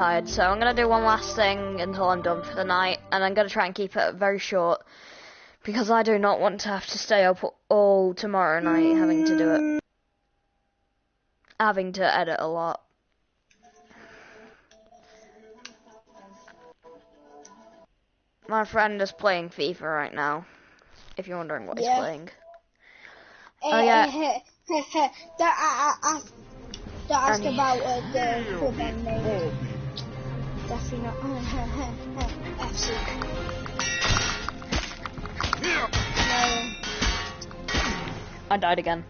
tired, so I'm gonna do one last thing until I'm done for the night, and I'm gonna try and keep it very short because I do not want to have to stay up all tomorrow night having to do it, having to edit a lot. My friend is playing FIFA right now, if you're wondering what he's playing. Oh yeah. Don't ask about the club name. Definitely not. FC. No. I died again.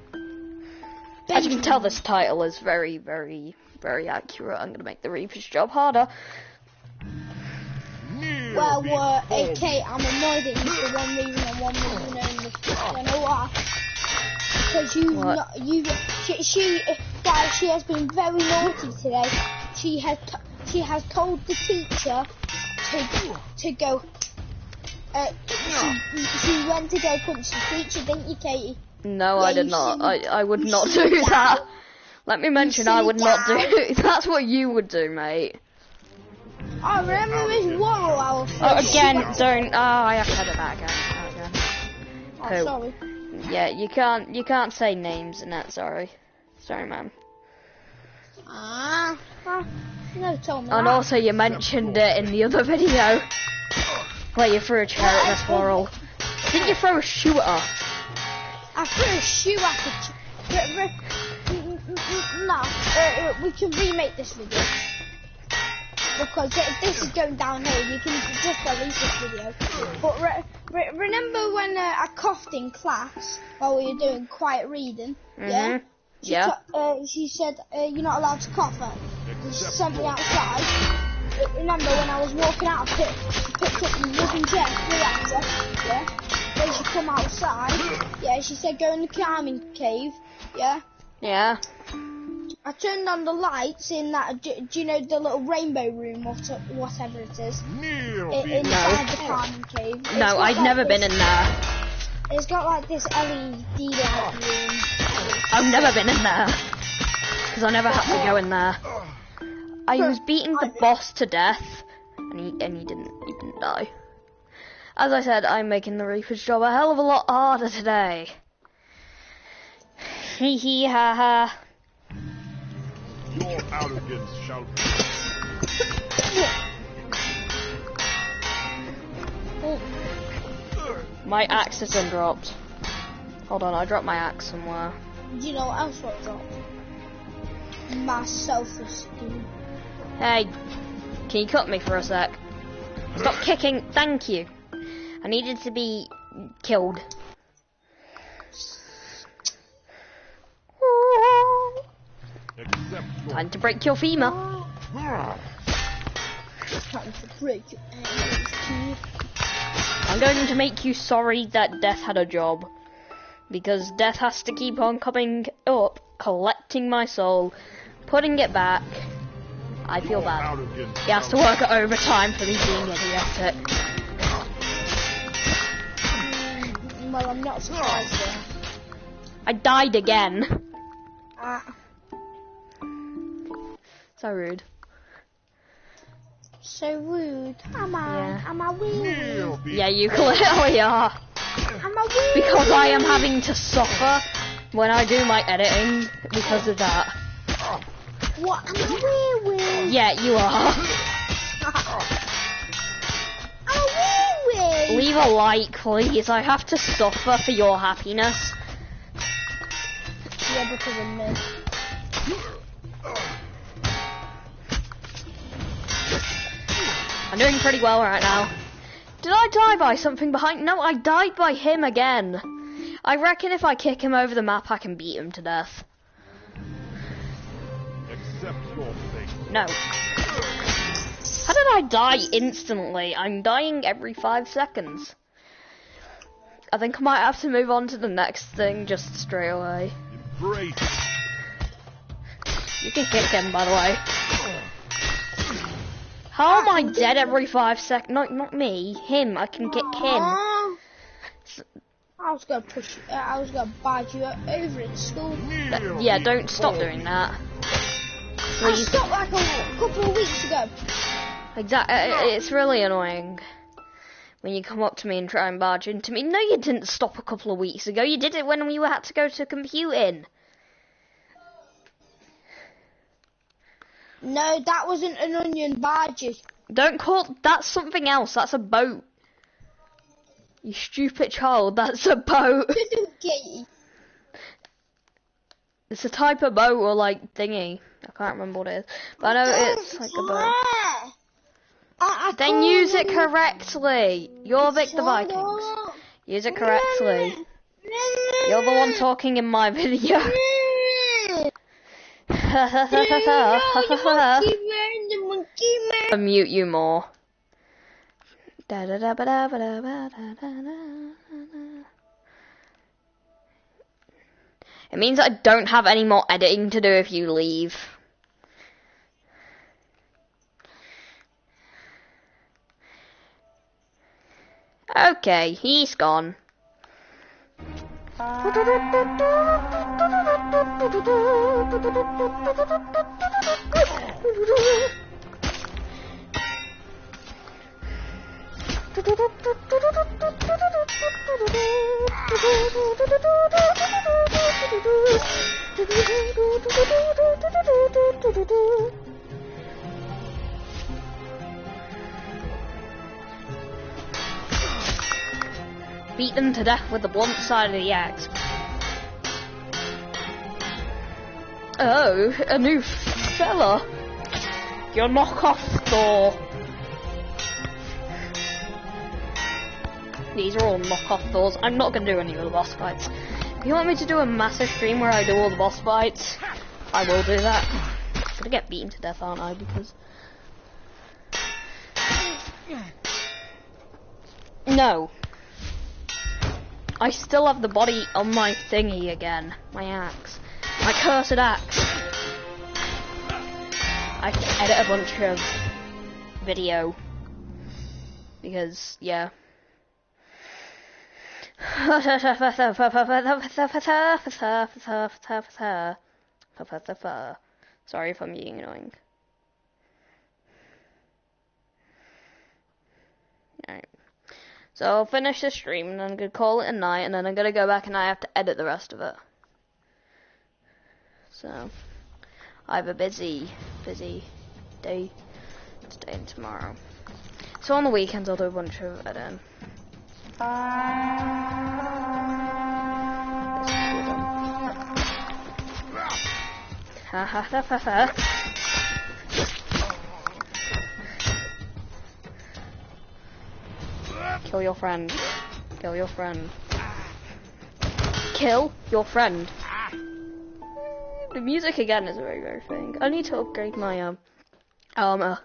As you can tell, this title is very, very, very accurate. I'm gonna make the Reaper's job harder. Well, AK, I'm annoyed at you for one reason and one reason only. You know why? Because she has been very naughty today. She has told the teacher to go. She went to go punch the teacher, didn't you, Katie? No, I did not. I would not do that. Let me mention, I would not do. That's what you would do, mate. I remember Miss Warrow. Oh, again, don't. Oh, I have to edit that again. Oh, sorry. Yeah, you can't say names in that. Sorry, man. You never told me. And that. also, you mentioned it in the other video where you threw a chair at Miss Warrell. Didn't you throw a shoe at her? I threw a shoe at the. No, we can remake this video. Because if this is going downhill, you can just delete this video. But remember when I coughed in class while we were doing quiet reading? Yeah? She said, you're not allowed to cough. She sent me outside. Remember when I was walking out, she picked up the wooden chair, threw at her, yeah? Then she come outside, yeah, she said go in the climbing cave, yeah? Yeah. I turned on the lights in that, do you know the little rainbow room or whatever it is? Inside the climbing cave. No, I've never been in there. It's got like this LED light room. I've never been in there. Because I never had to go in there. I was beating the boss to death, and he didn't die. As I said, I'm making the Reaper's job a hell of a lot harder today. Hee hee ha ha. Your arrogance shall be. My axe has been dropped. Hold on, I dropped my axe somewhere. Do you know what else I dropped? My self-esteem. Hey, can you cut me for a sec? Stop kicking, thank you. I needed to be killed. Time to break your femur. Time to break your ankles. I'm going to make you sorry that Death had a job. Because Death has to keep on coming up, collecting my soul, putting it back. I feel bad. He has to work at overtime for me being idiotic. Well, I'm not surprised then. I died again. So rude. So rude. Am I rude? Yeah, you clearly are. Am I rude? Because I am having to suffer when I do my editing because of that. What? Am I weird? Yeah, you are. Am I weird? Leave a like, please. I have to suffer for your happiness. Yeah, because of me. I'm doing pretty well right now. Did I die by something behind? No, I died by him again. I reckon if I kick him over the map, I can beat him to death. Accept your fate. No. How did I die instantly? I'm dying every 5 seconds. I think I might have to move on to the next thing just straight away. Embrace. You can kick him, by the way. How am I dead every 5 seconds? Not me. Him. I can kick him. I was gonna push you. I was gonna bite you over in school. Yeah, don't stop doing that. I stopped like a couple of weeks ago. Exactly. It's really annoying when you come up to me and try and barge into me. No, you didn't stop a couple of weeks ago. You did it when we had to go to computing. No, that wasn't an onion bargee. Don't call... That's something else. That's a boat. You stupid child. That's a boat. It's a type of boat or like thingy. I can't remember what it is. But I know it's like a boat. Then use it correctly. You're Victor Vikings. Use it correctly. You're the one talking in my video. I'll mute you more. It means I don't have any more editing to do if you leave. Okay, he's gone. Beat them to death with the blunt side of the axe. Oh, a new fella. Your knockoff Thor. These are all knockoff Thors. I'm not going to do any of the boss fights. If you want me to do a massive stream where I do all the boss fights, I will do that. I'm going to get beaten to death, aren't I? Because... No. I still have the body on my thingy again. My axe. My cursed axe. I have to edit a bunch of video. Because, yeah. Sorry if I'm being annoying. Alright. So I'll finish the stream and then I'm going to call it a night and then I'm going to go back and I have to edit the rest of it. So I have a busy day today and tomorrow. So on the weekends I'll do a bunch of editing. Ha ha ha ha ha. Kill your friend. Kill your friend. Kill your friend. The music again is very, very thing. I need to upgrade my armor.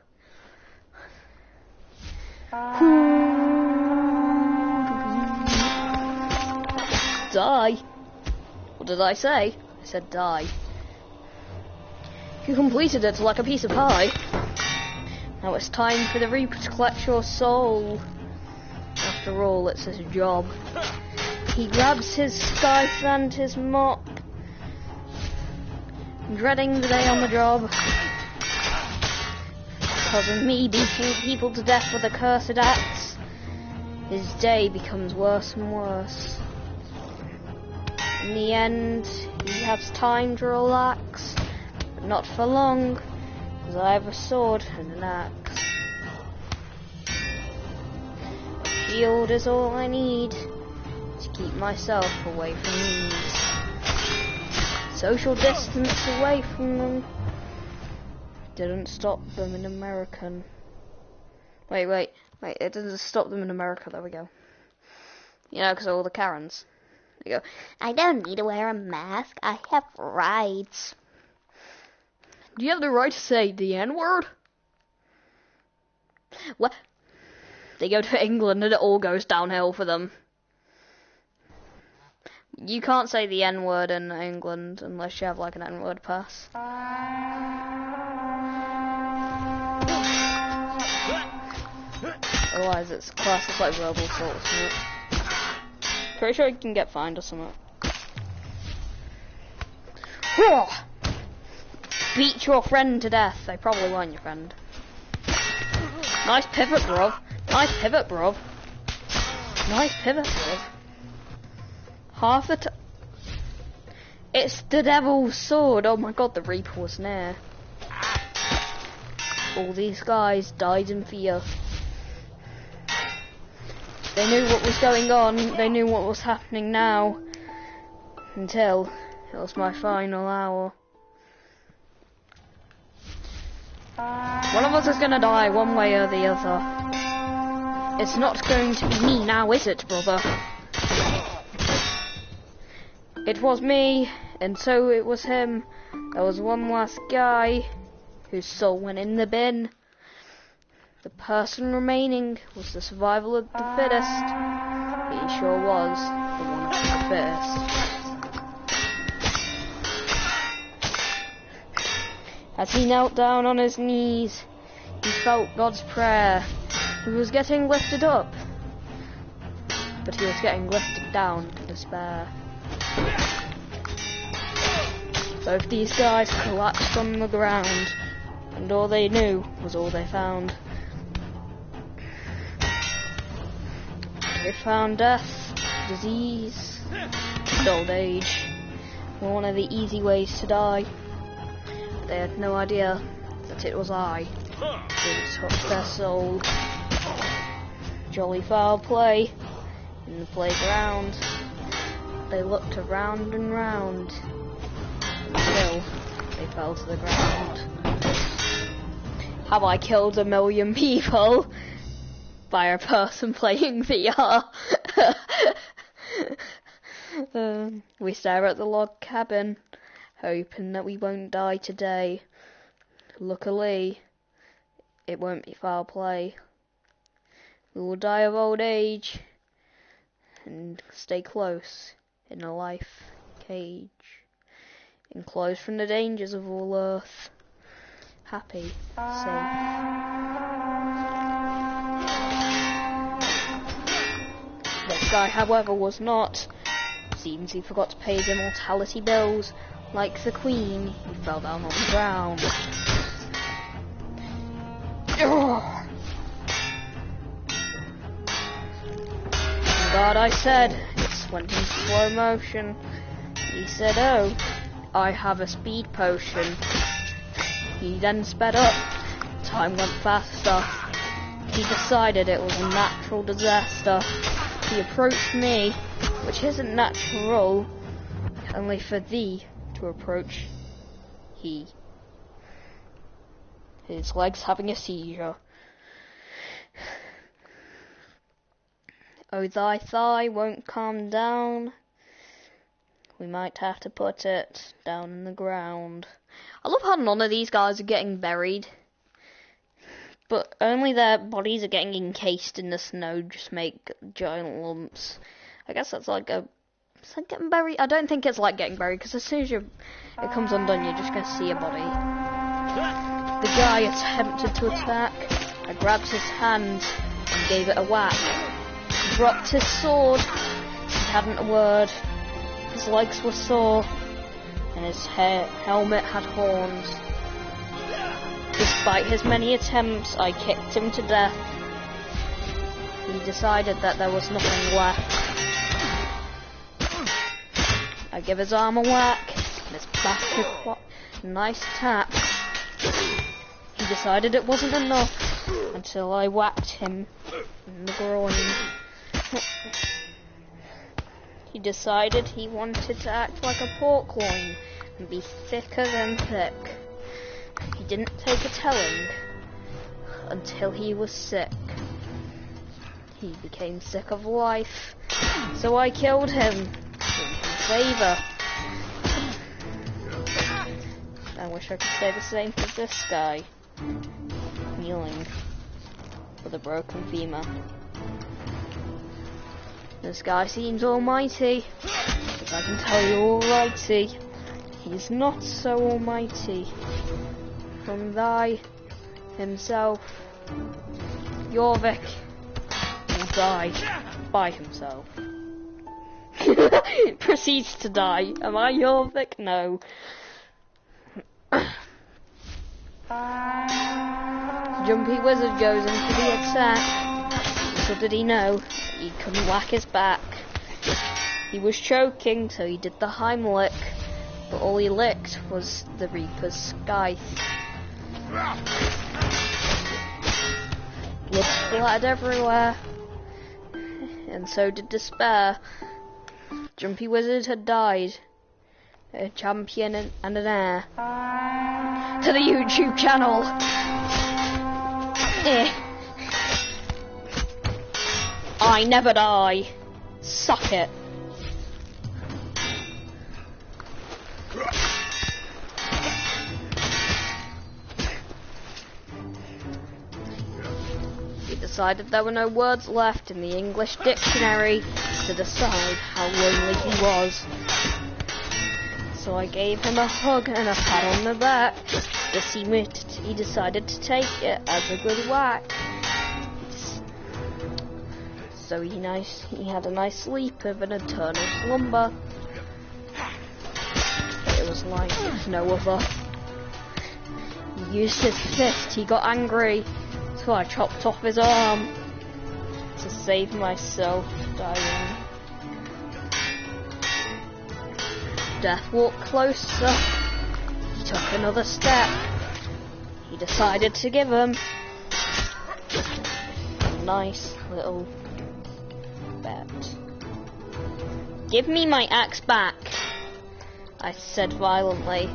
Die. What did I say? I said die. You completed it like a piece of pie. Now it's time for the Reaper to collect your soul. After all, it's his job. He grabs his scythe and his mop, dreading the day on the job. Because of me beating people to death with a cursed axe, his day becomes worse and worse. In the end, he has time to relax, but not for long, because I have a sword and an axe. Shield is all I need to keep myself away from these. Social distance away from them. Didn't stop them in American. Wait, it didn't stop them in America, there we go. You know, because of all the Karens. There you go. I don't need to wear a mask, I have rights. Do you have the right to say the N-word? What? They go to England and it all goes downhill for them. You can't say the N-word in England unless you have like an N-word pass. Otherwise it's classed as like verbal assault. Pretty sure you can get fined or something. beat your friend to death. They probably weren't your friend. Nice pivot, bruv. Nice pivot, bruv. Nice pivot, bruv. Half the time. It's the devil's sword. Oh my god, the Reaper was near. All these guys died in fear. They knew what was going on. They knew what was happening now. Until it was my final hour. One of us is gonna die one way or the other. It's not going to be me now, is it, brother? It was me, and so it was him. There was one last guy whose soul went in the bin. The person remaining was the survival of the fittest. He sure was the one of the fittest. As he knelt down on his knees, he felt God's prayer. He was getting lifted up, but he was getting lifted down to despair. Both these guys collapsed on the ground, and all they knew was all they found. They found death, disease, and old age were one of the easy ways to die. But they had no idea that it was I who took their soul. Jolly foul play in the playground. They looked around and round until they fell to the ground. Have I killed 1 million people by a person playing VR? We stare at the log cabin, hoping that we won't die today. Luckily, it won't be foul play. We will die of old age and stay close in a life cage, enclosed from the dangers of all earth, happy, safe. This guy, however, was not. Seems he forgot to pay his immortality bills. Like the Queen, he fell down on the ground. God, I said, it went in slow motion. He said, oh, I have a speed potion. He then sped up. Time went faster. He decided it was a natural disaster. He approached me, which isn't natural, only for thee to approach he. His leg's having a seizure. Oh, thy thigh won't calm down. We might have to put it down in the ground. I love how none of these guys are getting buried, but only their bodies are getting encased in the snow, just make giant lumps. I guess that's like a... It's like getting buried. I don't think it's like getting buried, because as soon as it comes undone, you're just going to see a body. The guy attempted to attack. I grabbed his hand and gave it a whack. He dropped his sword. He hadn't a word. His legs were sore, and his helmet had horns. Despite his many attempts, I kicked him to death. He decided that there was nothing left. I give his arm a whack, and his back a nice tap. He decided it wasn't enough until I whacked him in the groin. He decided he wanted to act like a pork loin and be thicker than thick. He didn't take a telling until he was sick. He became sick of life, so I killed him. Favour. I wish I could say the same for this guy. Kneeling with a broken femur. This guy seems almighty, but I can tell you alrighty, he's not so almighty. From thy himself, Jorvik will die by himself. Proceeds to die. Am I Jorvik? No. Jumpy Wizard goes into the attack. Little did he know, he couldn't whack his back. He was choking, so he did the Heimlich, but all he licked was the Reaper's scythe. Blood splattered everywhere, and so did despair. Jumpy Wizard had died, a champion and an heir to the YouTube channel. I never die. Suck it. He decided there were no words left in the English dictionary to decide how lonely he was. So I gave him a hug and a pat on the back. He decided to take it as a good whack. So he had a nice sleep of an eternal slumber. It was like no other. He used his fist, he got angry, so I chopped off his arm to save myself dying. Death walked closer. He took another step. He decided to give him a nice little bet. Give me my axe back, I said violently.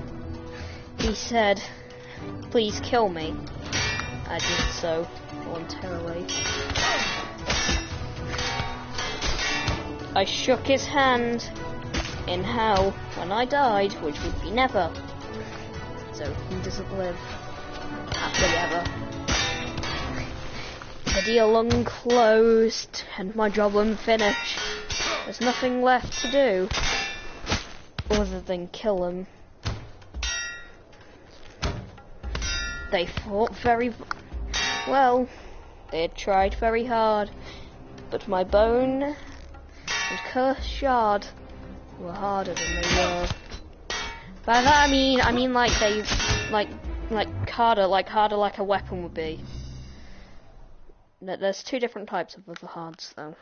He said, please kill me. I did so voluntarily. I shook his hand in hell when I died, which would be never. So he doesn't live happily ever. The deal unclosed and my job unfinished. There's nothing left to do other than kill him. They fought very well. They had tried very hard, but my bone and cursed shard were harder than they were. By that I mean like they harder like a weapon would be. There's two different types of other hards though.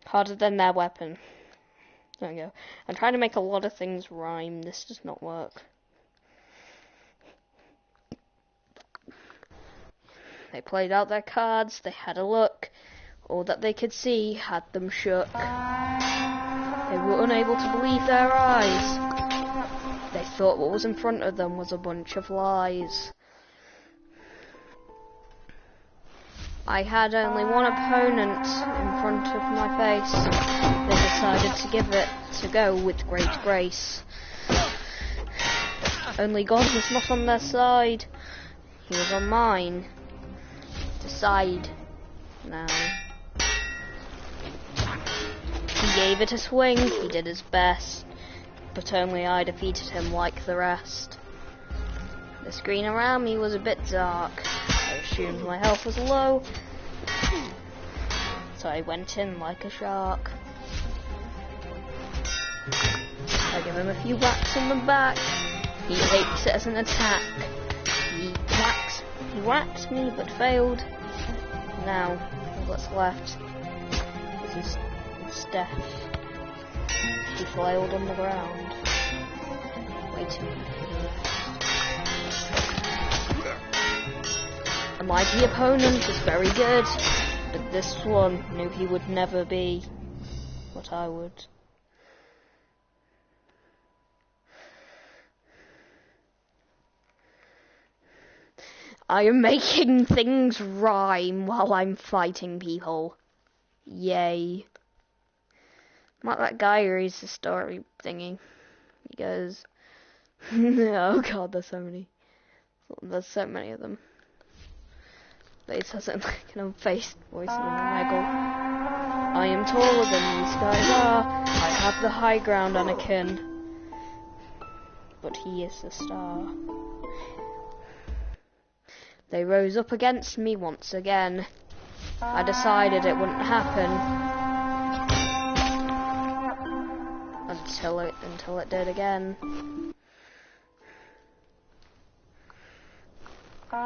Harder than their weapon. There we go. I'm trying to make a lot of things rhyme. This does not work. They played out their cards. They had a look. All that they could see had them shook. They were unable to believe their eyes. They thought what was in front of them was a bunch of lies. I had only one opponent in front of my face. They decided to give it to go with great grace. Only God was not on their side. He was on mine. Decide now. He gave it a swing. He did his best. But only I defeated him like the rest. The screen around me was a bit dark. I assumed my health was low, so I went in like a shark. I give him a few whacks on the back. He takes it as an attack. He whacked me but failed. Now, all that's left is his death. He flailed on the ground, waiting for the rest. A mighty opponent is very good, but this one knew he would never be what I would. I am making things rhyme while I'm fighting people. Yay. I'm like that guy who reads the story thingy. He goes, oh god, there's so many. There's so many of them. But he says it in like an unfaced voice and a waggle. I am taller than these guys are. I have the high ground, Anakin. But he is the star. They rose up against me once again. I decided it wouldn't happen. until it did again. The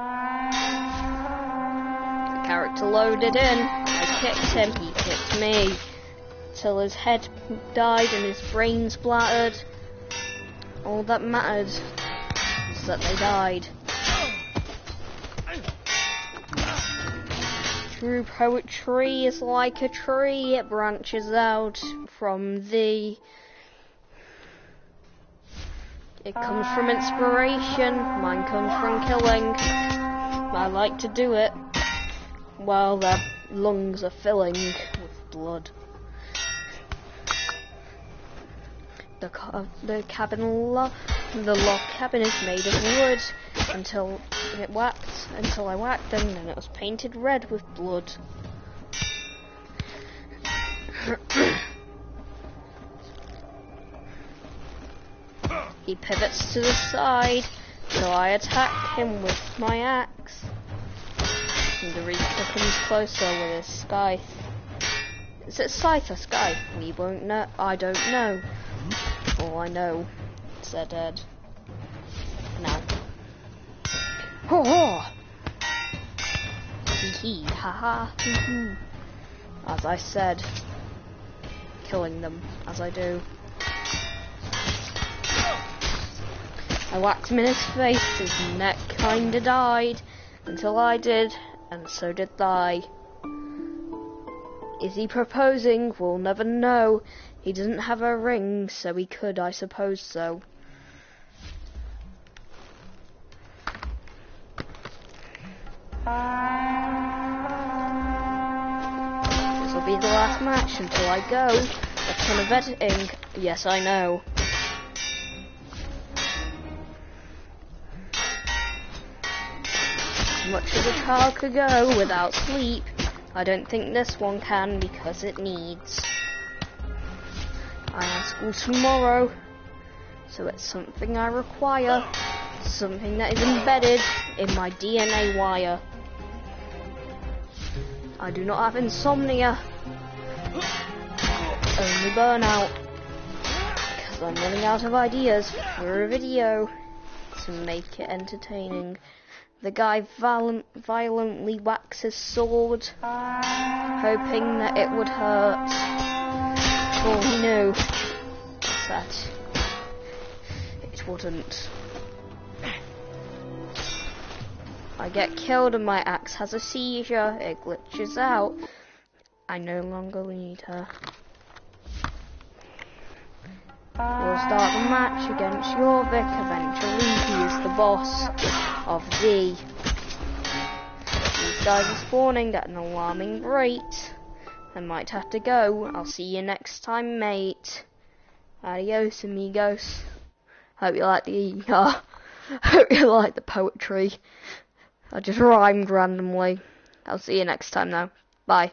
character loaded in. I kicked him, he kicked me. Till his head died and his brain splattered. All that mattered is that they died. True poetry is like a tree, it branches out from thee. It comes from inspiration, mine comes from killing. I like to do it while their lungs are filling with blood. The log cabin is made of wood until I whacked them, and it was painted red with blood. He pivots to the side, so I attack him with my axe. And the Reaper comes closer with his scythe. Is it scythe or scythe? We won't know. I don't know. All I know is they're dead. Now. Ho ho! Hee hee, ha ha, hoo hoo. As I said, killing them as I do. I whacked him in his face, his neck kinda died, until I did, and so did I. Is he proposing? We'll never know. He doesn't have a ring, so he could, I suppose so. This'll be the last match until I go. A ton of editing. Yes, I know. As much as a child could go without sleep, I don't think this one can because it needs. I have school tomorrow, so it's something I require, something that is embedded in my DNA wire. I do not have insomnia, only burnout, because I'm running out of ideas for a video to make it entertaining. The guy violently whacks his sword, hoping that it would hurt. All he knew was that it wouldn't. I get killed and my axe has a seizure. It glitches out. I no longer need her. We'll start the match against Jorvik. Eventually, he is the boss of thee. These guys are spawning at an alarming rate. I might have to go. I'll see you next time, mate. Adios, amigos. Hope you like the poetry. I just rhymed randomly. I'll see you next time, though. Bye.